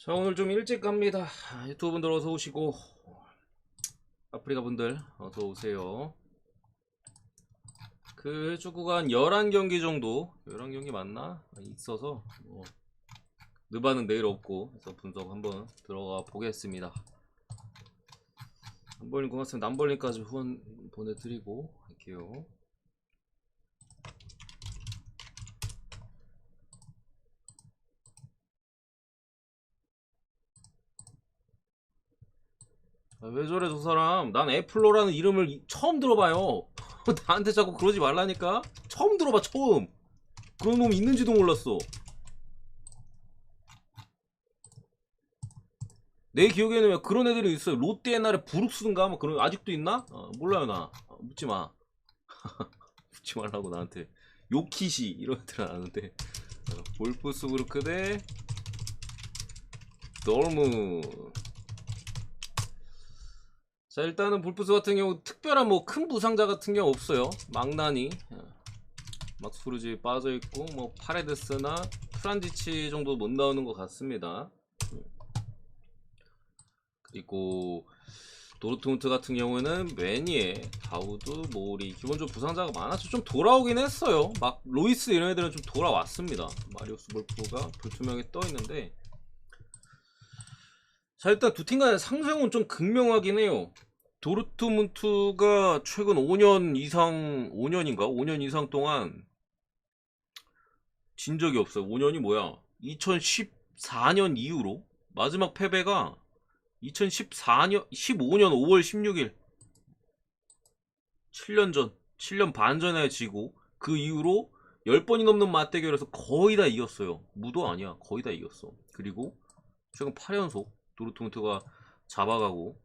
자, 오늘 좀 일찍 갑니다. 유튜브 분들 어서 오시고, 아프리카 분들 어서 오세요. 그 축구가 한 11경기 정도, 11경기 맞나? 있어서 느바는 내일 없고 해서 분석 한번 들어가 보겠습니다. 남벌님 고맙습니다. 남벌님까지 후원 보내드리고 할게요. 왜 저래 저 사람? 난 애플로라는 이름을 처음 들어봐요. 나한테 자꾸 그러지 말라니까. 처음 들어봐, 처음. 그런 놈이 있는지도 몰랐어. 내 기억에는 왜 그런 애들이 있어요. 롯데 옛날에 부룩스인가 뭐 그런 아직도 있나? 몰라요 나. 묻지 마. 묻지 말라고 나한테. 요키시 이런 애들은 아는데. 볼프스부르크 대 dortmund. 자, 일단은 볼프스 같은 경우 특별한 뭐 큰 부상자 같은 경우 없어요. 망나니, 막스푸르지 빠져 있고 뭐 파레데스나 프란지치 정도 못 나오는 것 같습니다. 그리고 도르트문트 같은 경우에는 매니에, 다우드, 모리 기본적으로 부상자가 많아서 좀 돌아오긴 했어요. 막 로이스 이런 애들은 좀 돌아왔습니다. 마리우스 볼프가 불투명에 떠 있는데, 자, 일단 두 팀 간의 상승은 좀 극명하긴 해요. 도르트문트가 최근 5년 이상, 5년인가? 5년 이상 동안 진 적이 없어요. 5년이 뭐야? 2014년 이후로 마지막 패배가 2014년 15년 5월 16일 7년 전, 7년 반 전에 지고 그 이후로 10번이 넘는 맞대결에서 거의 다 이겼어요. 무도 아니야. 거의 다 이겼어. 그리고 최근 8연속 도르트문트가 잡아가고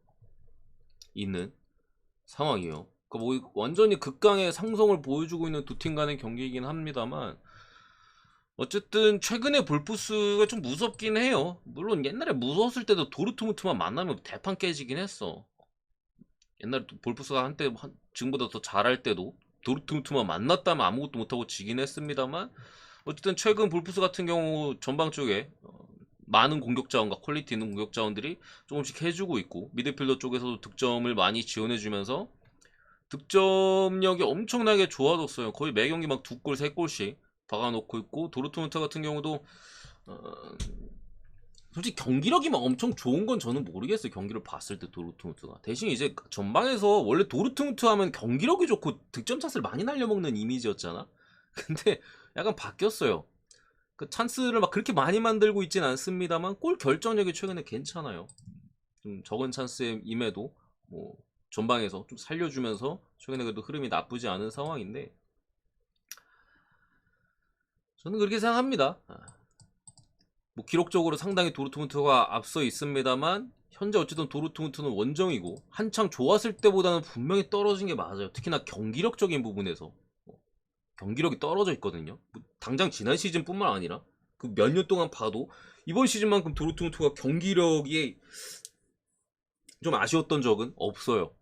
있는 상황이에요. 그러니까 뭐 완전히 극강의 상성을 보여주고 있는 두 팀 간의 경기이긴 합니다만, 어쨌든 최근에 볼프스가 좀 무섭긴 해요. 물론 옛날에 무서웠을 때도 도르트문트만 만나면 대판 깨지긴 했어. 옛날에 볼프스가 한때 지금보다 더 잘할 때도 도르트문트만 만났다면 아무것도 못하고 지긴 했습니다만, 어쨌든 최근 볼프스 같은 경우 전방 쪽에 많은 공격 자원과 퀄리티 있는 공격 자원들이 조금씩 해주고 있고, 미드필더 쪽에서도 득점을 많이 지원해주면서 득점력이 엄청나게 좋아졌어요. 거의 매 경기 막 2골, 3골씩 박아놓고 있고, 도르트문트 같은 경우도 어, 솔직히 경기력이 막 엄청 좋은 건 저는 모르겠어요. 경기를 봤을 때 도르트문트가. 대신 이제 전방에서 원래 도르트문트 하면 경기력이 좋고 득점 찬스를 많이 날려먹는 이미지였잖아. 근데 약간 바뀌었어요. 그 찬스를 막 그렇게 많이 만들고 있진 않습니다만 골 결정력이 최근에 괜찮아요. 좀 적은 찬스임에도 뭐 전방에서 좀 살려주면서 최근에 그래도 흐름이 나쁘지 않은 상황인데, 저는 그렇게 생각합니다. 뭐 기록적으로 상당히 도르트문트가 앞서 있습니다만, 현재 어쨌든 도르트문트는 원정이고 한창 좋았을 때보다는 분명히 떨어진 게 맞아요. 특히나 경기력적인 부분에서 경기력이 떨어져 있거든요. 뭐 당장 지난 시즌뿐만 아니라 그 몇 년 동안 봐도 이번 시즌만큼 도르트문트가 경기력이 좀 아쉬웠던 적은 없어요.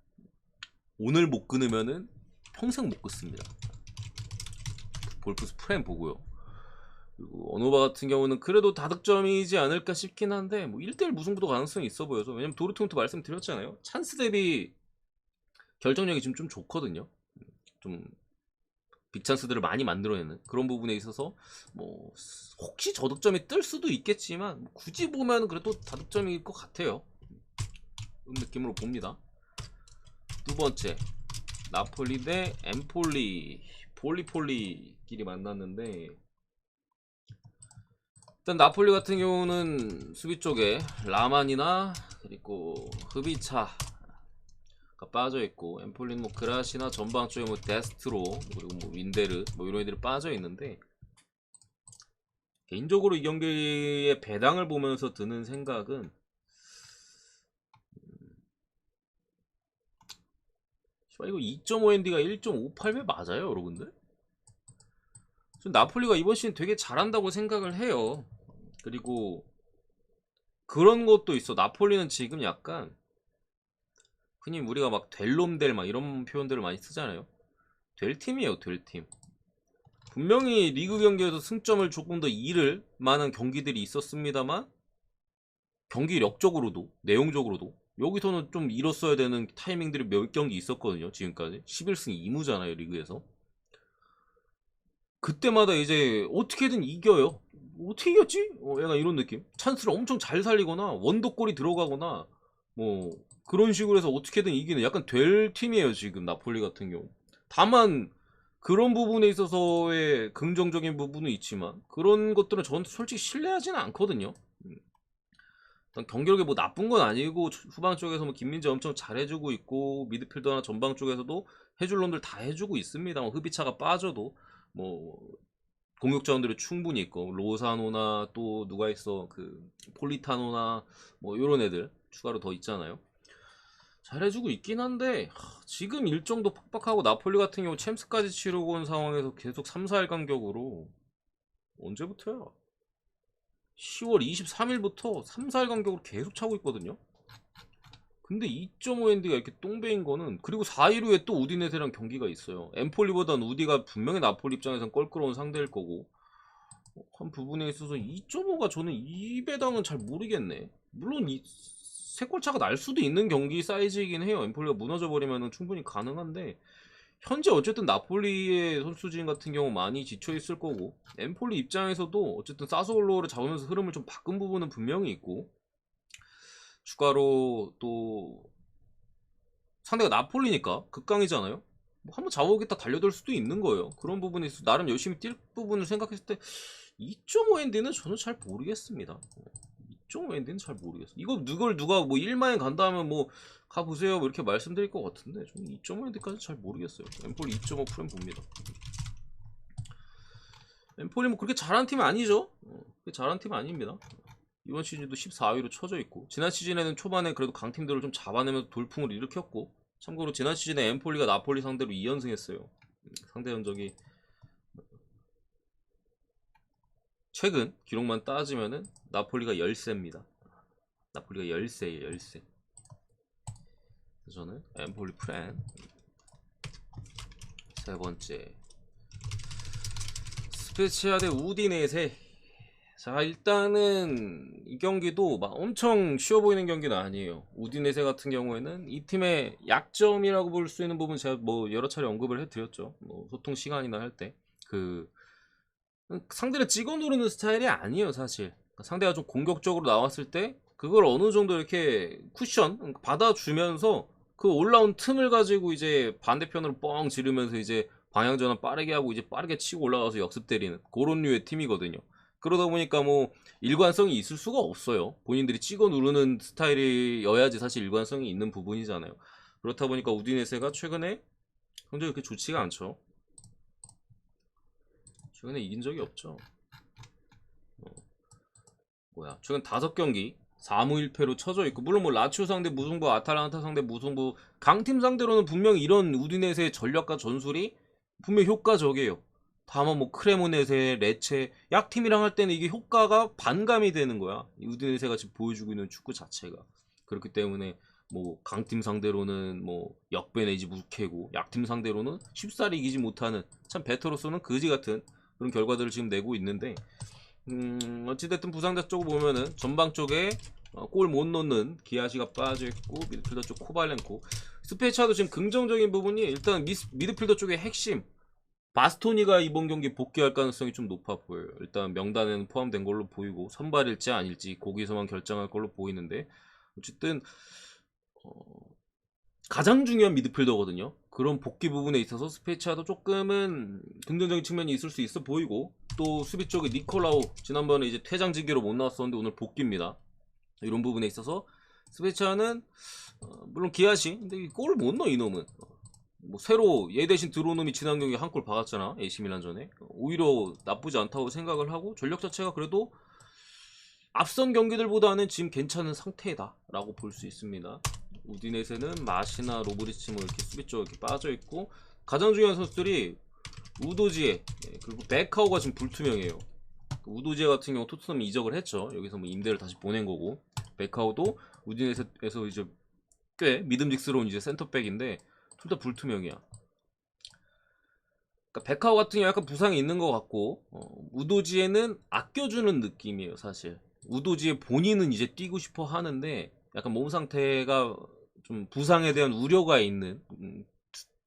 오늘 못 끊으면은 평생 못 끊습니다. 볼프스 프렘 보고요. 그리고 어노바 같은 경우는 그래도 다득점이지 않을까 싶긴 한데, 뭐 1대1 무승부도 가능성이 있어 보여서. 왜냐면 도르트문트 말씀드렸잖아요. 찬스 대비 결정력이 지금 좀 좋거든요. 좀 빅찬스들을 많이 만들어내는 그런 부분에 있어서 뭐 혹시 저득점이 뜰 수도 있겠지만, 굳이 보면 그래도 다득점일 것 같아요. 그런 느낌으로 봅니다. 두 번째, 나폴리 대 엠폴리. 폴리폴리끼리 만났는데, 일단 나폴리 같은 경우는 수비 쪽에 라만이나 그리고 흐비차가 빠져있고, 엠폴리는 뭐 그라시나 전방 쪽에 뭐 데스트로, 그리고 뭐 윈데르 뭐 이런 애들이 빠져있는데, 개인적으로 이 경기의 배당을 보면서 드는 생각은, 이거 2.5ND가 1.58배 맞아요 여러분들? 나폴리가 이번 시즌 되게 잘한다고 생각을 해요. 그리고 그런 것도 있어. 나폴리는 지금 약간 흔히 우리가 막 될 놈들 막 이런 표현들을 많이 쓰잖아요. 될 팀이에요, 될 팀. 분명히 리그 경기에서 승점을 조금 더 잃을 만한 경기들이 있었습니다만, 경기력적으로도 내용적으로도 여기서는 좀 잃었어야 되는 타이밍들이 몇 경기 있었거든요. 지금까지 11승 2무잖아요 리그에서. 그때마다 이제 어떻게든 이겨요. 어떻게 이겼지? 약간 이런 느낌. 찬스를 엄청 잘 살리거나 원더골이 들어가거나 뭐 그런 식으로 해서 어떻게든 이기는 약간 될 팀이에요 지금 나폴리 같은 경우. 다만 그런 부분에 있어서의 긍정적인 부분은 있지만 그런 것들은 저는 솔직히 신뢰하지는 않거든요. 경기력이 뭐 나쁜 건 아니고 후방 쪽에서 뭐 김민재 엄청 잘해주고 있고 미드필더나 전방 쪽에서도 해줄 놈들 다 해주고 있습니다. 뭐 흡이차가 빠져도 뭐 공격 자원들이 충분히 있고 로사노나 또 누가 있어 그 폴리타노나 뭐 요런 애들 추가로 더 있잖아요. 잘해주고 있긴 한데 지금 일정도 팍팍하고 나폴리 같은 경우 챔스까지 치르고 온 상황에서 계속 3, 4일 간격으로 언제부터야? 10월 23일부터 3, 4일 간격으로 계속 차고 있거든요. 근데 2.5엔드가 이렇게 똥배인 거는 그리고 4일 후에 또 우디네세랑 경기가 있어요. 엠폴리보단 우디가 분명히 나폴리 입장에선 껄끄러운 상대일 거고 한 부분에 있어서 2.5가 저는 이 배당은 잘 모르겠네. 물론 이 3골 차가 날 수도 있는 경기 사이즈이긴 해요. 엠폴리가 무너져 버리면 충분히 가능한데 현재 어쨌든 나폴리의 선수진 같은 경우 많이 지쳐 있을 거고 엠폴리 입장에서도 어쨌든 사소올로를 잡으면서 흐름을 좀 바꾼 부분은 분명히 있고 추가로 또 상대가 나폴리니까 극강이잖아요. 뭐 한번 잡아오겠다 달려들 수도 있는 거예요. 그런 부분에 있어서 나름 열심히 뛸 부분을 생각했을 때 2.5엔드는 저는 잘 모르겠습니다. 2.5엔드는 잘 모르겠어요. 이거 누가 뭐 1만엔 간다 하면 뭐 가보세요 뭐 이렇게 말씀드릴 것 같은데 저는 2.5엔드까지 잘 모르겠어요. 엠폴리 2.5 프레임 봅니다. 엠폴리 뭐 그렇게 잘한 팀 아니죠. 그렇게 잘한 팀 아닙니다. 이번 시즌도 14위로 쳐져 있고 지난 시즌에는 초반에 그래도 강팀들을 좀 잡아내면서 돌풍을 일으켰고 참고로 지난 시즌에 엠폴리가 나폴리 상대로 2연승 했어요. 상대 전적이 최근 기록만 따지면은 나폴리가 열세입니다. 나폴리가 열세예요 열세. 그래서 저는 엠폴리 프렌 세 번째 스페치아 대 우디네세. 자 일단은 이 경기도 막 엄청 쉬워 보이는 경기는 아니에요. 우디네세 같은 경우에는 이 팀의 약점이라고 볼 수 있는 부분 제가 뭐 여러 차례 언급을 해드렸죠. 뭐 소통 시간이나 할 때 그 상대를 찍어 누르는 스타일이 아니에요 사실. 그러니까 상대가 좀 공격적으로 나왔을 때 그걸 어느 정도 이렇게 쿠션 받아주면서 그 올라온 틈을 가지고 이제 반대편으로 뻥 지르면서 이제 방향 전환 빠르게 하고 이제 빠르게 치고 올라가서 역습 때리는 그런 류의 팀이거든요. 그러다 보니까 뭐 일관성이 있을 수가 없어요. 본인들이 찍어 누르는 스타일이어야지 사실 일관성이 있는 부분이잖아요. 그렇다 보니까 우디네세가 최근에 성적이 그렇게 좋지가 않죠. 최근에 이긴 적이 없죠. 뭐야 최근 5경기 4무 1패로 쳐져 있고 물론 뭐 라치오 상대 무승부 아탈란타 상대 무승부 강팀 상대로는 분명히 이런 우디네세의 전략과 전술이 분명히 효과적이에요. 다만 뭐 크레모네세 레체 약팀이랑 할 때는 이게 효과가 반감이 되는 거야. 우디네세가 지금 보여주고 있는 축구 자체가 그렇기 때문에 뭐 강팀 상대로는 뭐 역배 내지 무캐고 약팀 상대로는 쉽사리 이기지 못하는 참 베터로서는 거지 같은 그런 결과들을 지금 내고 있는데 어찌됐든 부상자 쪽을 보면은 전방 쪽에 골 못 넣는 기아시가 빠져있고 미드필더 쪽 코발렌코 스페차도 지금 긍정적인 부분이 일단 미드필더 쪽의 핵심 바스토니가 이번 경기 복귀할 가능성이 좀 높아 보여요. 일단 명단에는 포함된 걸로 보이고 선발일지 아닐지 거기서만 결정할 걸로 보이는데 어쨌든 가장 중요한 미드필더거든요. 그런 복귀 부분에 있어서 스페치아도 조금은 긍정적인 측면이 있을 수 있어 보이고 또 수비 쪽에 니콜라우 지난번에 이제 퇴장징계로 못 나왔었는데 오늘 복귀입니다. 이런 부분에 있어서 스페치아는 물론 기아시 근데 골을 못 넣어 이놈은 뭐 새로 얘 대신 들어온 놈이 지난 경기에 한 골 박았잖아 AC 밀란 전에 오히려 나쁘지 않다고 생각을 하고 전력 자체가 그래도 앞선 경기들보다는 지금 괜찮은 상태다 라고 볼 수 있습니다. 우디네세는 마시나 로브리치 뭐 이렇게 수비 쪽 이렇게 빠져있고 가장 중요한 선수들이 우도지에 그리고 베카오가 지금 불투명해요. 우도지에 같은 경우 토트넘 이적을 했죠. 여기서 뭐 임대를 다시 보낸 거고 베카오도 우디네세에서 이제 꽤 믿음직스러운 이제 센터백인데 둘 다 불투명이야. 그러니까 베카오 같은 경우 약간 부상이 있는 것 같고 우도지에는 아껴주는 느낌이에요 사실. 우도지에 본인은 이제 뛰고 싶어 하는데 약간 몸 상태가 좀 부상에 대한 우려가 있는,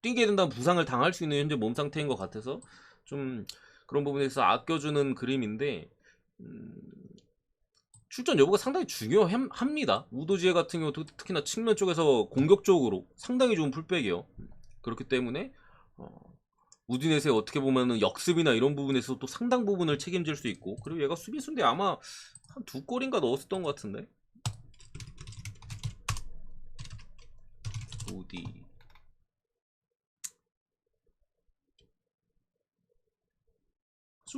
뛰게 된다면 부상을 당할 수 있는 현재 몸 상태인 것 같아서 좀 그런 부분에서 아껴주는 그림인데, 음, 출전 여부가 상당히 중요합니다. 우도지에 같은 경우 특히나 측면 쪽에서 공격적으로 상당히 좋은 풀백이에요. 그렇기 때문에 우디넷의 어떻게 보면은 역습이나 이런 부분에서 또 상당 부분을 책임질 수 있고, 그리고 얘가 수비수인데 아마 한 2골인가 넣었었던 것 같은데. 우디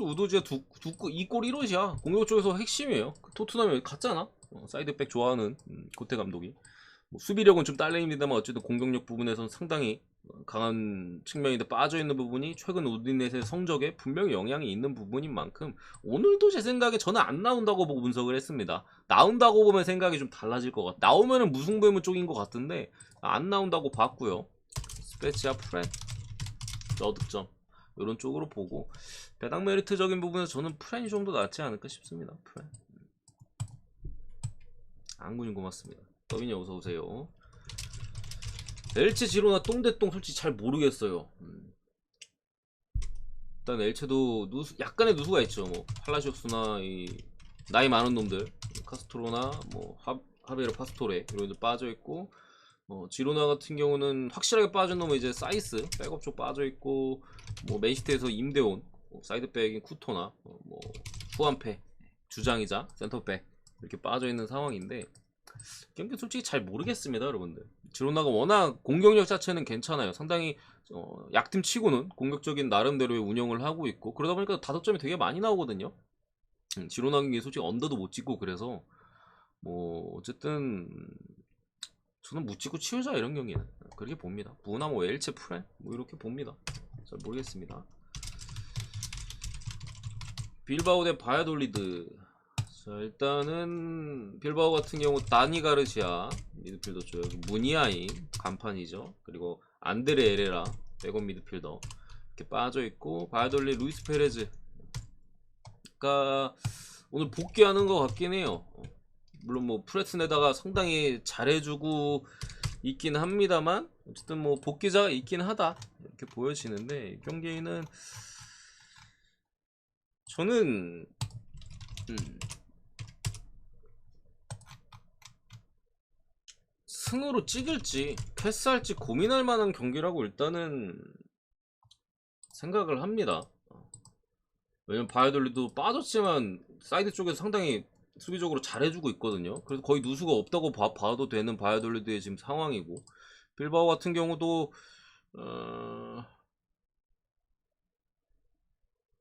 우도지가 2골 1롯이야. 공격 쪽에서 핵심이에요. 토트넘이 갔잖아. 사이드백 좋아하는 고테 감독이. 뭐 수비력은 좀 딸려입니다만 어쨌든 공격력 부분에서는 상당히 강한 측면인데, 빠져있는 부분이 최근 우디넷의 성적에 분명히 영향이 있는 부분인 만큼 오늘도 제 생각에 저는 안 나온다고 보고 분석을 했습니다. 나온다고 보면 생각이 좀 달라질 것 같아. 나오면은 무승부의 쪽인 것 같은데 안 나온다고 봤고요. 스페치아 프렌 저득점 이런 쪽으로 보고, 배당 메리트적인 부분에서 저는 프렌이 좀 더 낫지 않을까 싶습니다. 프렌. 안군님 고맙습니다. 더빈이 어서오세요. 엘체 지로나 똥대똥 솔직히 잘 모르겠어요. 일단 엘체도 약간의 누수가 있죠. 뭐 팔라시옥스나 이 나이 많은 놈들, 카스트로나 뭐 하베르 파스토레 이런 애들 빠져있고, 지로나 같은 경우는 확실하게 빠진 놈은 이제 사이스 백업 쪽 빠져있고, 뭐 맨시티에서 임대온 사이드백인 쿠토나 뭐 후안페 주장이자 센터백 이렇게 빠져있는 상황인데, 경기 솔직히 잘 모르겠습니다, 여러분들. 지로나가 워낙 공격력 자체는 괜찮아요. 상당히 약팀 치고는 공격적인 나름대로의 운영을 하고 있고, 그러다 보니까 다득점이 되게 많이 나오거든요. 지로나 경기 솔직히 언더도 못 찍고, 그래서 뭐 어쨌든 저는 못 찍고 치우자 이런 경기는 그렇게 봅니다. 부나 뭐 엘체 프레 뭐 이렇게 봅니다. 잘 모르겠습니다. 빌바오 대 바야돌리드. 자, 일단은 빌바오 같은 경우 다니 가르시아 미드필더 쪽, 무니아인 간판이죠. 그리고 안드레 에레라 백업 미드필더 이렇게 빠져있고, 바야돌리 루이스 페레즈가 오늘 복귀하는 것 같긴 해요. 물론 뭐 프레스에다가 상당히 잘해주고 있긴 합니다만 어쨌든 뭐 복귀자가 있긴 하다 이렇게 보여지는데, 이 경기는 저는 승으로 찍을지 패스할지 고민할 만한 경기라고 일단은 생각을 합니다. 왜냐면 바이돌리도 빠졌지만 사이드 쪽에서 상당히 수비적으로 잘해주고 있거든요. 그래서 거의 누수가 없다고 봐도 되는 바이돌리드의 지금 상황이고, 빌바오 같은 경우도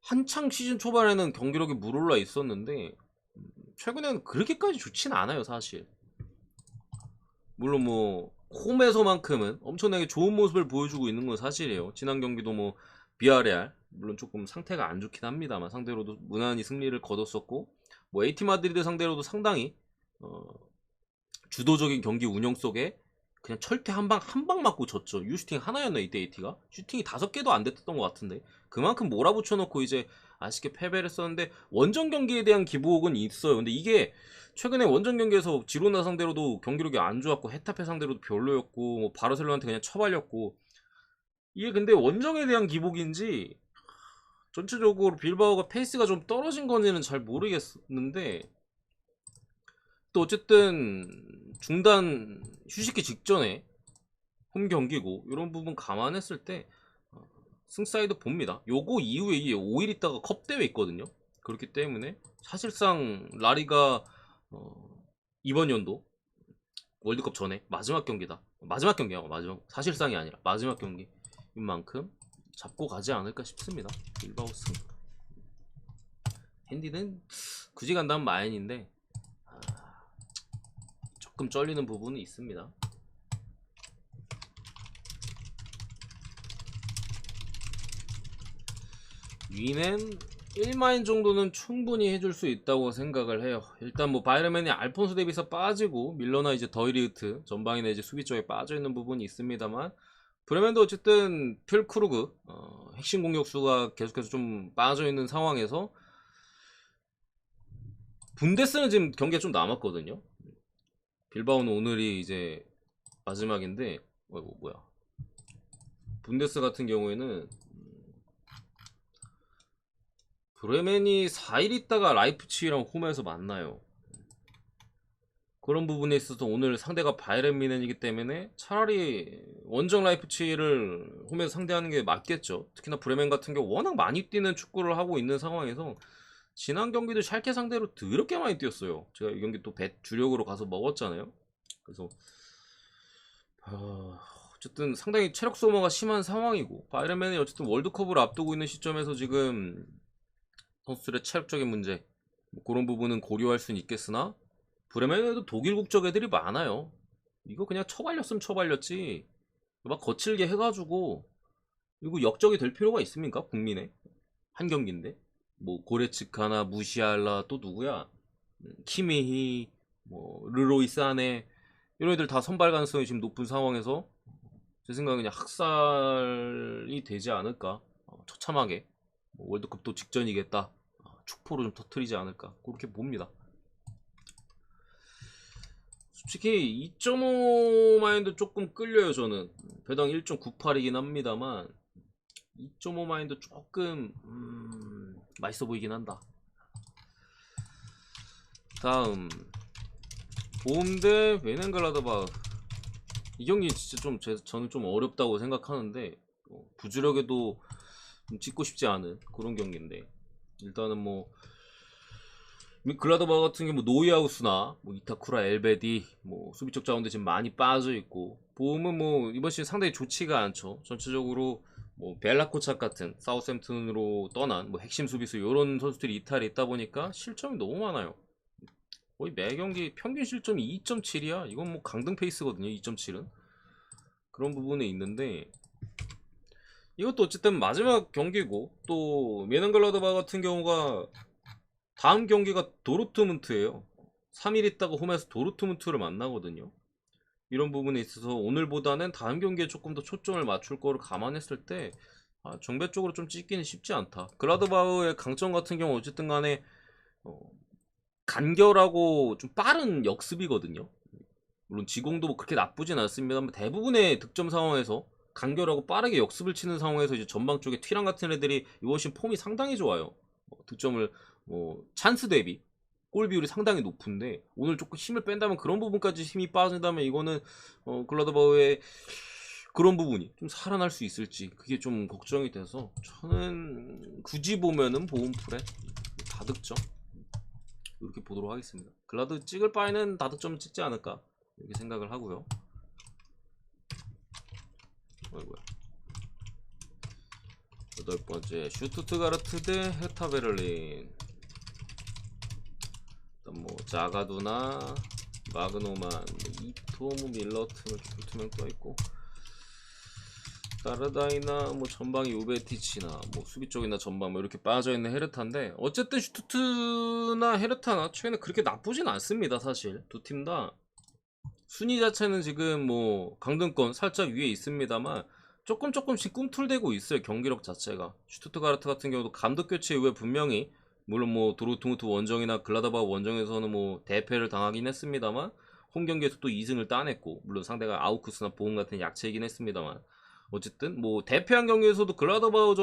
한창 시즌 초반에는 경기력이 물올라 있었는데 최근에는 그렇게까지 좋진 않아요, 사실. 물론 뭐 홈에서만큼은 엄청나게 좋은 모습을 보여주고 있는 건 사실이에요. 지난 경기도 뭐 비아레알 물론 조금 상태가 안 좋긴 합니다만 상대로도 무난히 승리를 거뒀었고, 뭐 에이티 마드리드 상대로도 상당히 주도적인 경기 운영 속에 그냥 철퇴 한 방 맞고 졌죠. 유슈팅 하나였나 이때 에이티가? 슈팅이 5개도 안 됐던 것 같은데 그만큼 몰아붙여놓고 이제 아쉽게 패배를 했었는데, 원정 경기에 대한 기복은 있어요. 근데 이게 최근에 원정 경기에서 지로나 상대로도 경기력이 안 좋았고, 헤타페 상대로도 별로였고, 뭐 바르셀로나한테 그냥 처발렸고, 이게 근데 원정에 대한 기복인지 전체적으로 빌바오가 페이스가 좀 떨어진 건지는 잘 모르겠는데, 또 어쨌든 중단 휴식기 직전에 홈 경기고 이런 부분 감안했을 때 승사이드 봅니다. 요거 이후에 5일 있다가 컵 대회 있거든요. 그렇기 때문에 사실상 라리가 이번 연도 월드컵 전에 마지막 경기다. 마지막 경기야. 마지막 사실상이 아니라 마지막 경기인 만큼 잡고 가지 않을까 싶습니다. 빌바오 승. 핸디는 굳이 간다면 마인인데 조금 쩔리는 부분이 있습니다. 위는 1마인 정도는 충분히 해줄 수 있다고 생각을 해요. 일단 뭐 바이에른맨이 알폰소 데비스 빠지고 밀러나 이제 더이리흐트 전방이나 이제 수비 쪽에 빠져있는 부분이 있습니다만, 브레멘도 어쨌든 필크루그 핵심 공격수가 계속해서 좀 빠져있는 상황에서 분데스는 지금 경기가 좀 남았거든요. 빌바오는 오늘이 이제 마지막인데, 뭐야. 분데스 같은 경우에는 브레멘이 4일 있다가 라이프치히랑 홈에서 만나요. 그런 부분에 있어서 오늘 상대가 바이에른 뮌헨이기 때문에 차라리 원정 라이프치히를 홈에서 상대하는 게 맞겠죠. 특히나 브레멘 같은 경우 워낙 많이 뛰는 축구를 하고 있는 상황에서 지난 경기도 샬케 상대로 더럽게 많이 뛰었어요. 제가 이 경기 또 주력으로 가서 먹었잖아요. 그래서 어쨌든 상당히 체력 소모가 심한 상황이고, 바이에른 뮌헨이 어쨌든 월드컵을 앞두고 있는 시점에서 지금 선수들의 체력적인 문제, 뭐 그런 부분은 고려할 수는 있겠으나 브레멘에도 독일 국적 애들이 많아요. 이거 그냥 처발렸으면 처발렸지 막 거칠게 해가지고 이거 역적이 될 필요가 있습니까? 국민의 한 경기인데 뭐 고레츠카나 무시알라 또 누구야, 키미히, 뭐 르로이 사네, 이런 애들 다 선발 가능성이 지금 높은 상황에서 제 생각엔 그냥 학살이 되지 않을까. 처참하게 뭐 월드컵도 직전이겠다, 축포로 좀 터트리지 않을까, 그렇게 봅니다. 솔직히 2.5 마인드 조금 끌려요. 저는 배당 1.98이긴 합니다만 2.5 마인드 조금 맛있어 보이긴 한다. 다음 보험 대 베넨글라드바. 이 경기 진짜 좀 저는 좀 어렵다고 생각하는데 부주력에도 좀 찍고 싶지 않은 그런 경기인데, 일단은 뭐 글라드바 같은 경우 뭐 노이하우스나 뭐 이타쿠라, 엘베디, 뭐 수비적 자원도 지금 많이 빠져 있고, 보험은 뭐 이번 시즌 상당히 좋지가 않죠. 전체적으로 뭐 벨라코착 같은 사우샘튼으로 떠난 뭐 핵심 수비수 이런 선수들이 이탈이 있다 보니까 실점이 너무 많아요. 거의 매 경기 평균 실점이 2.7이야. 이건 뭐 강등 페이스거든요. 2.7은 그런 부분에 있는데, 이것도 어쨌든 마지막 경기고, 또 메넨글라드바 같은 경우가 다음 경기가 도르트문트예요. 3일 있다가 홈에서 도르트문트를 만나거든요. 이런 부분에 있어서 오늘보다는 다음 경기에 조금 더 초점을 맞출 거를 감안했을 때 정배 쪽으로 좀 찍기는 쉽지 않다. 글라드바흐의 강점 같은 경우 어쨌든 간에 간결하고 좀 빠른 역습이거든요. 물론 지공도 뭐 그렇게 나쁘진 않습니다만 대부분의 득점 상황에서 간결하고 빠르게 역습을 치는 상황에서 이제 전방 쪽에 튀랑 같은 애들이 이번 시즌 폼이 상당히 좋아요. 득점을 찬스 대비 골 비율이 상당히 높은데, 오늘 조금 힘을 뺀다면, 그런 부분까지 힘이 빠진다면 이거는 글라드바흐의 그런 부분이 좀 살아날 수 있을지 그게 좀 걱정이 돼서, 저는 굳이 보면은 보험풀에 다득점 이렇게 보도록 하겠습니다. 글라드 찍을 바에는 다득점을 찍지 않을까 이렇게 생각을 하고요. 어이구야. 8번째 슈투트가르트 대 헤르타 베를린. 뭐 자가두나 마그노만, 이토모, 밀러트는 투명 떠있고, 다르다이나 뭐 전방이 우베티치나 뭐 수비 쪽이나 전방 뭐 이렇게 빠져있는 헤르타인데, 어쨌든 슈투트나 헤르타나 최근에 그렇게 나쁘진 않습니다. 사실 두 팀 다 순위 자체는 지금 뭐 강등권 살짝 위에 있습니다만 조금씩 꿈틀대고 있어요. 경기력 자체가. 슈투트가르트 같은 경우도 감독 교체 이후에 분명히, 물론 뭐 도르트문트 원정이나 글라드바흐 원정에서는 뭐 대패를 당하긴 했습니다만 홈 경기에서 또 2승을 따냈고, 물론 상대가 아우크스나 보험 같은 약체이긴 했습니다만 어쨌든 뭐 대패한 경기에서도 글라드바흐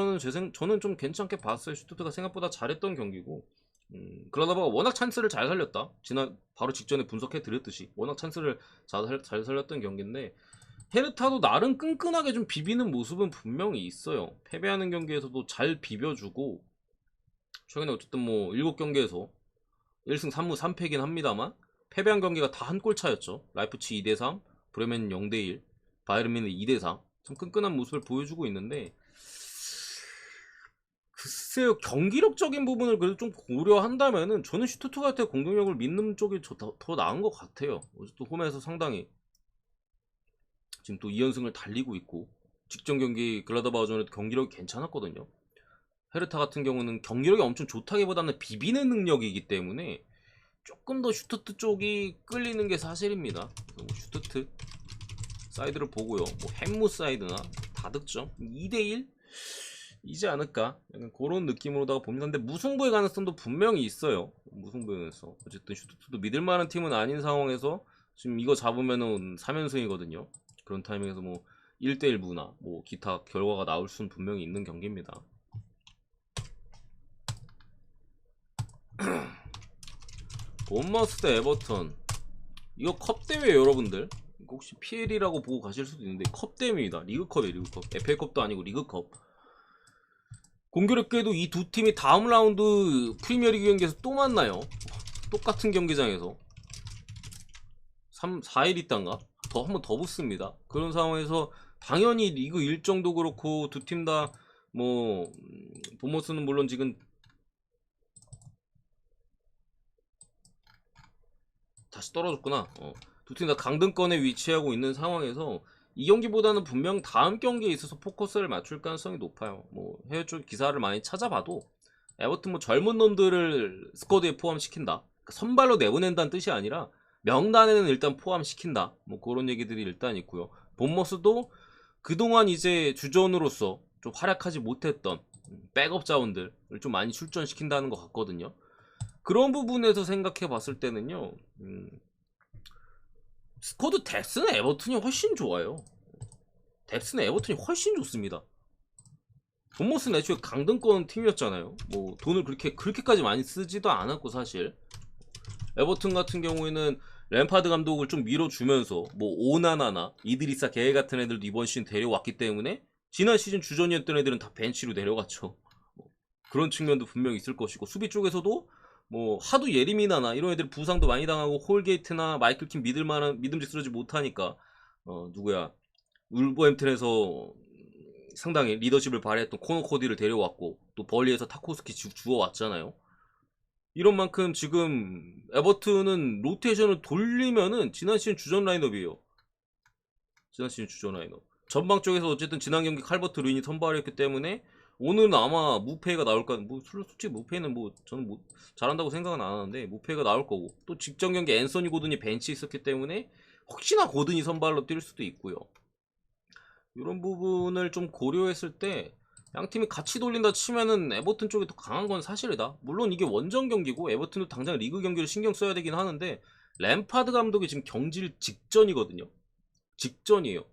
저는 좀 괜찮게 봤어요. 슈투트가 생각보다 잘했던 경기고, 글라드바흐가 워낙 찬스를 잘 살렸다. 바로 직전에 분석해 드렸듯이 워낙 찬스를 잘 살렸던 경기인데, 헤르타도 나름 끈끈하게 좀 비비는 모습은 분명히 있어요. 패배하는 경기에서도 잘 비벼주고, 최근에 어쨌든 뭐 7경기에서 1승 3무 3패긴 합니다만 패배한 경기가 다 한 골 차였죠. 라이프치 2대3, 브레멘 0대1, 바이에른 뮌헨 2대4. 참 끈끈한 모습을 보여주고 있는데, 글쎄요, 경기력적인 부분을 그래도 좀 고려한다면은 저는 슈투트가르트의 공격력을 믿는 쪽이 더 나은 것 같아요. 어쨌든 홈에서 상당히 지금 또 2연승을 달리고 있고, 직전 경기 글라드바흐전에도 경기력이 괜찮았거든요. 헤르타 같은 경우는 경기력이 엄청 좋다기보다는 비비는 능력이기 때문에 조금 더 슈투트 쪽이 끌리는 게 사실입니다. 뭐 슈투트 사이드를 보고요. 뭐 햄무 사이드나 다득점 2대1 이지 않을까 약간 그런 느낌으로다가 봅니다. 근데 무승부의 가능성도 분명히 있어요. 무승부의 가능성. 어쨌든 슈투트도 믿을만한 팀은 아닌 상황에서 지금 이거 잡으면은 3연승이거든요. 그런 타이밍에서 뭐 1대1 무나 뭐 기타 결과가 나올 수는 분명히 있는 경기입니다. 본머스 대 에버턴. 이거 컵대회 여러분들 혹시 PL이라고 보고 가실 수도 있는데 컵대회입니다. 리그컵이에요. 리그컵. FA컵도 아니고 리그컵. 공교롭게도 이 두 팀이 다음 라운드 프리미어리그 경기에서 또 만나요. 똑같은 경기장에서 4일 있단가 한 번 더 붙습니다. 그런 상황에서 당연히 리그 일정도 그렇고 두 팀 다 뭐 보머스는 물론 지금 다시 떨어졌구나. 두 팀 다 강등권에 위치하고 있는 상황에서 이 경기보다는 분명 다음 경기에 있어서 포커스를 맞출 가능성이 높아요. 뭐 해외 쪽 기사를 많이 찾아봐도 에버튼 뭐 젊은 놈들을 스쿼드에 포함시킨다. 그러니까 선발로 내보낸다는 뜻이 아니라 명단에는 일단 포함시킨다. 뭐 그런 얘기들이 일단 있고요. 본머스도 그동안 이제 주전으로서 좀 활약하지 못했던 백업 자원들을 좀 많이 출전시킨다는 것 같거든요. 그런 부분에서 생각해 봤을 때는요. 스쿼드 뎁스는 에버튼이 훨씬 좋아요. 뎁스는 에버튼이 훨씬 좋습니다. 본머스는 애초에 강등권 팀이었잖아요. 뭐 돈을 그렇게까지 많이 쓰지도 않았고 사실 에버튼 같은 경우에는 램파드 감독을 좀 밀어주면서 뭐 오나나나 이드리사 게이 같은 애들도 이번 시즌 데려왔기 때문에 지난 시즌 주전이었던 애들은 다 벤치로 내려갔죠. 그런 측면도 분명히 있을 것이고 수비 쪽에서도 뭐 하도 예리미나나 이런 애들 부상도 많이 당하고 홀게이트나 마이클 킴 믿음직스러지 못하니까 누구야 울버햄튼에서 상당히 리더십을 발휘했던 코너 코디를 데려왔고 또 벌리에서 타코스키 주워왔잖아요. 이런 만큼 지금 에버튼은 로테이션을 돌리면은 지난 시즌 주전 라인업이에요. 지난 시즌 주전 라인업. 전방 쪽에서 어쨌든 지난 경기 칼버트 루인이 선발했기 때문에 오늘은 아마 무페이가 나올까. 뭐 솔직히 무페이는 뭐 저는 뭐 잘한다고 생각은 안 하는데 무페이가 나올 거고 또 직전 경기 앤서니 고든이 벤치에 있었기 때문에 혹시나 고든이 선발로 뛸 수도 있고요. 이런 부분을 좀 고려했을 때 양팀이 같이 돌린다 치면은 에버튼 쪽이 더 강한 건 사실이다. 물론 이게 원정 경기고 에버튼도 당장 리그 경기를 신경 써야 되긴 하는데 램파드 감독이 지금 경질 직전이거든요. 직전이에요.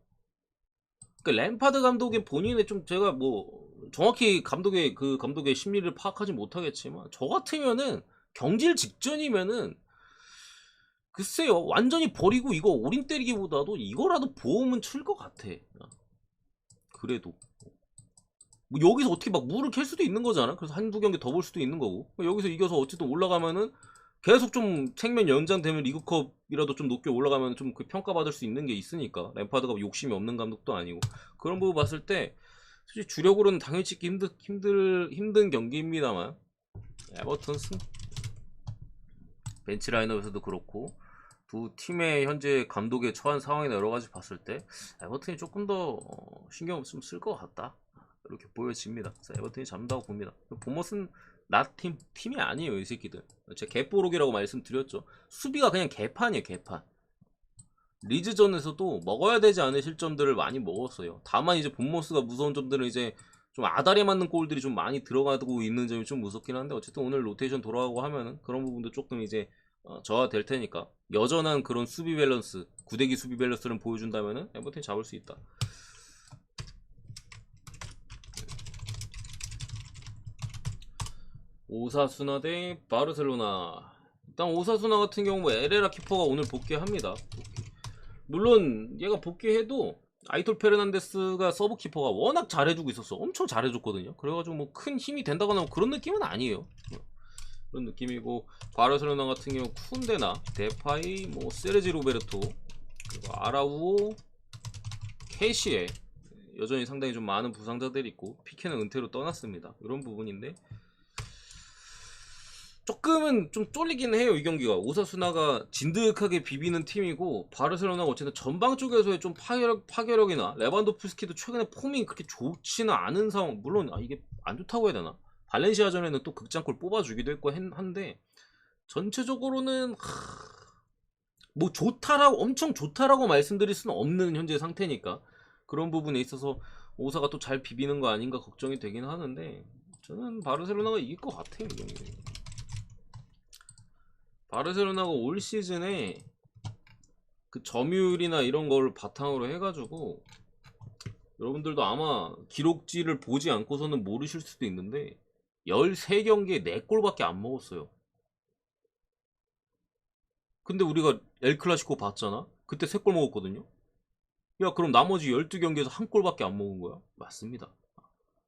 그러니까 램파드 감독의 본인의 좀 제가 뭐 정확히 감독의 심리를 파악하지 못하겠지만 저 같으면은 경질 직전이면은 글쎄요 완전히 버리고 이거 올인 때리기보다도 이거라도 보험은 칠 것 같아. 그래도 뭐 여기서 어떻게 막 물을 캘 수도 있는 거잖아. 그래서 한두 경기 더 볼 수도 있는 거고 여기서 이겨서 어쨌든 올라가면은 계속 좀 생명 연장되면 리그컵이라도 좀 높게 올라가면 좀 그 평가받을 수 있는 게 있으니까 램파드가 욕심이 없는 감독도 아니고 그런 부분 봤을 때 솔직히 주력으로는 당연히 찍기 힘든 경기입니다만 에버턴 승 벤치 라인업에서도 그렇고 두 팀의 현재 감독의 처한 상황이나 여러 가지 봤을 때 에버튼이 조금 더 신경 좀 쓸 것 같다. 이렇게 보여집니다. 그래서 에버튼이 잡는다고 봅니다. 보머스는 팀이 아니에요, 이 새끼들. 제가 개뽀록이라고 말씀드렸죠. 수비가 그냥 개판이에요, 개판. 리즈전에서도 먹어야 되지 않을 실점들을 많이 먹었어요. 다만 이제 본머스가 무서운 점들은 이제 좀 아다리 맞는 골들이 좀 많이 들어가고 있는 점이 좀 무섭긴 한데 어쨌든 오늘 로테이션 돌아가고 하면은 그런 부분도 조금 이제 저하될 테니까 여전한 그런 수비 밸런스, 구대기 수비 밸런스를 보여준다면은 에버튼이 잡을 수 있다. 오사수나 대 바르셀로나. 일단 오사수나 같은 경우 뭐 에레라 키퍼가 오늘 복귀합니다. 물론 얘가 복귀해도 아이톨 페르난데스가 서브 키퍼가 워낙 잘해주고 있었어. 엄청 잘해줬거든요. 그래가지고 뭐 큰 힘이 된다거나 그런 느낌은 아니에요. 그런 느낌이고 바르셀로나 같은 경우 쿤데나, 데파이, 뭐 세르지 로베르토, 그리고 아라우오, 캐시에 여전히 상당히 좀 많은 부상자들이 있고 피케는 은퇴로 떠났습니다. 이런 부분인데 조금은 좀 쫄리긴 해요. 이 경기가 오사수나가 진득하게 비비는 팀이고 바르셀로나가 어쨌든 전방 쪽에서의 좀 파괴력이나 레반도프스키도 최근에 폼이 그렇게 좋지는 않은 상황. 물론 이게 안 좋다고 해야 되나. 발렌시아전에는 또 극장골 뽑아주기도 했고 한데 전체적으로는 뭐 좋다라고 엄청 좋다라고 말씀드릴 수는 없는 현재 상태니까 그런 부분에 있어서 오사가 또 잘 비비는 거 아닌가 걱정이 되긴 하는데 저는 바르셀로나가 이길 것 같아요. 이 경기. 바르셀로나가 올 시즌에 그 점유율이나 이런 걸 바탕으로 해가지고 여러분들도 아마 기록지를 보지 않고서는 모르실 수도 있는데 13경기에 4골밖에 안 먹었어요. 근데 우리가 엘클라시코 봤잖아? 그때 3골 먹었거든요? 야, 그럼 나머지 12경기에서 1골밖에 안 먹은 거야? 맞습니다.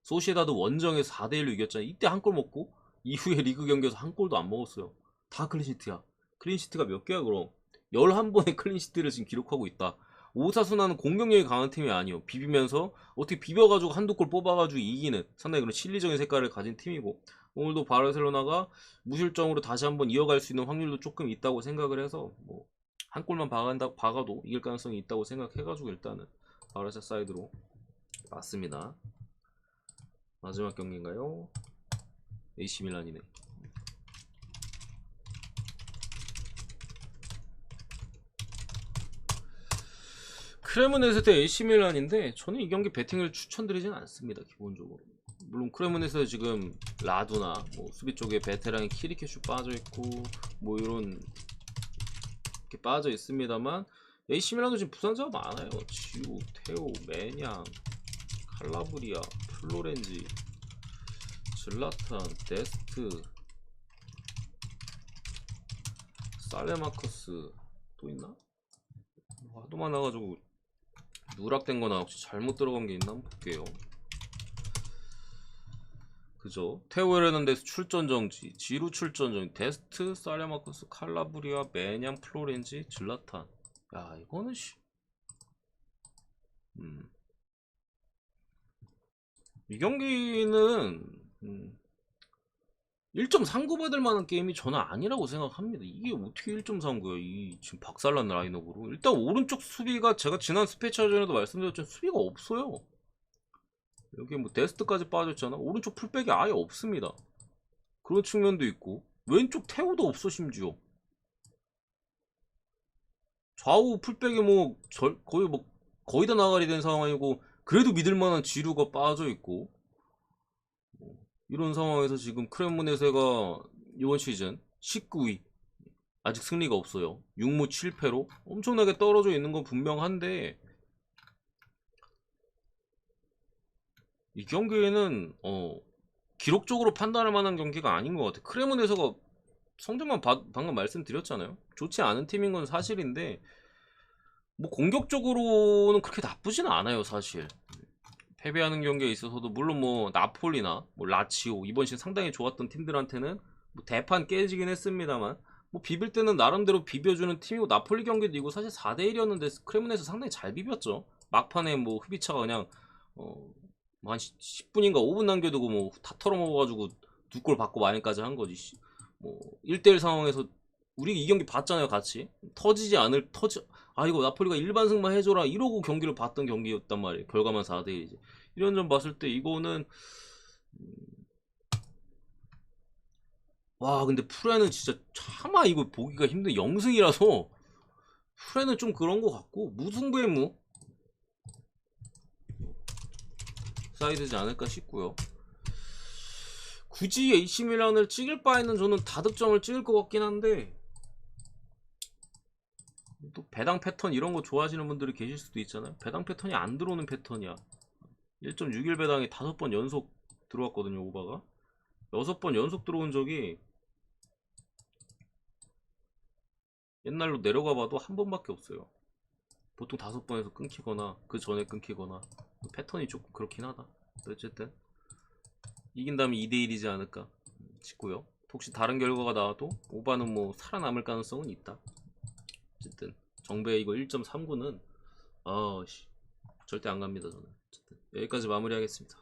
소시에다드 원정에서 4대1로 이겼잖아. 이때 1골 먹고 이후에 리그 경기에서 1골도 안 먹었어요. 다 클린시트야. 클린시트가 몇 개야 그럼? 11번의 클린시트를 지금 기록하고 있다. 오사수나는 공격력이 강한 팀이 아니요. 비비면서 어떻게 비벼가지고 한두 골 뽑아가지고 이기는 상당히 그런 실리적인 색깔을 가진 팀이고 오늘도 바르셀로나가 무실점으로 다시 한번 이어갈 수 있는 확률도 조금 있다고 생각을 해서 뭐 한 골만 박아도 이길 가능성이 있다고 생각해가지고 일단은 바르사 사이드로 맞습니다. 마지막 경기인가요? AC 밀란이네. 크레모네세 대 AC 밀란인데 저는 이 경기 배팅을 추천드리진 않습니다. 기본적으로. 물론 크레모네세 지금 라두나 뭐 수비 쪽에 베테랑인 키리케슈 빠져있고 뭐 이런 이렇게 빠져 있습니다만 AC 밀란도 지금 부상자가 많아요. 지우, 테오, 매냥, 칼라브리아, 플로렌지, 질라탄, 데스트, 살레마커스 또 있나? 하도 많아가지고 누락된 거나 혹시 잘못 들어간 게 있나 한번 볼게요. 그죠? 테오 헤르난데스 출전 정지, 지루 출전 정지, 데스트, 살레마커스, 칼라브리아, 매냥, 플로렌지, 질라탄. 야, 이거는 이 경기는 1.39 받을 만한 게임이 저는 아니라고 생각합니다. 이게 어떻게 1.39야? 이 지금 박살난 라인업으로. 일단 오른쪽 수비가 제가 지난 스페셜전에도 말씀드렸지만 수비가 없어요. 여기 뭐 데스트까지 빠졌잖아. 오른쪽 풀백이 아예 없습니다. 그런 측면도 있고 왼쪽 태우도 없어 심지어. 좌우 풀백이 뭐 거의 다 나가리 된 상황이고 그래도 믿을만한 지루가 빠져 있고 이런 상황에서 지금 크렘문에세가 이번 시즌 19위 아직 승리가 없어요. 6무 7패로 엄청나게 떨어져 있는 건 분명한데 이 경기에는 기록적으로 판단할 만한 경기가 아닌 것 같아. 크레몬에서가 성적만 방금 말씀드렸잖아요. 좋지 않은 팀인 건 사실인데 뭐 공격적으로는 그렇게 나쁘지는 않아요 사실. 패배하는 경기에 있어서도 물론 뭐 나폴리나 뭐 라치오 이번 시즌 상당히 좋았던 팀들한테는 뭐 대판 깨지긴 했습니다만 뭐 비빌 때는 나름대로 비벼주는 팀이고 나폴리 경기도 이거 사실 4대1이었는데 크레몬에서 상당히 잘 비볐죠. 막판에 뭐 흡이차가 그냥 뭐한 10분인가 5분 남겨두고 뭐 다 털어먹어가지고 2골 받고 마련까지 한 거지. 뭐 1대1 상황에서 우리 이 경기 봤잖아요 같이. 아 이거 나폴리가 일반승만 해줘라 이러고 경기를 봤던 경기였단 말이에요. 결과만 4대1이지. 이런 점 봤을 때 이거는 와 근데 프레는 진짜 차마 이거 보기가 힘든 영승이라서 프레는 좀 그런 거 같고 무승부의 무 사이드지 않을까 싶고요. 굳이 AC밀란을 찍을 바에는 저는 다득점을 찍을 것 같긴 한데 또 배당 패턴 이런 거 좋아하시는 분들이 계실 수도 있잖아요. 배당 패턴이 안 들어오는 패턴이야. 1.61 배당이 5번 연속 들어왔거든요. 오바가 6번 연속 들어온 적이 옛날로 내려가 봐도 한 번밖에 없어요. 보통 5번에서 끊기거나 그 전에 끊기거나 패턴이 조금 그렇긴 하다. 어쨌든 이긴다면 2대1이지 않을까 싶고요. 혹시 다른 결과가 나와도 오바는 뭐 살아남을 가능성은 있다. 어쨌든 정배 이거 1.39는 절대 안 갑니다 저는. 어쨌든 여기까지 마무리하겠습니다.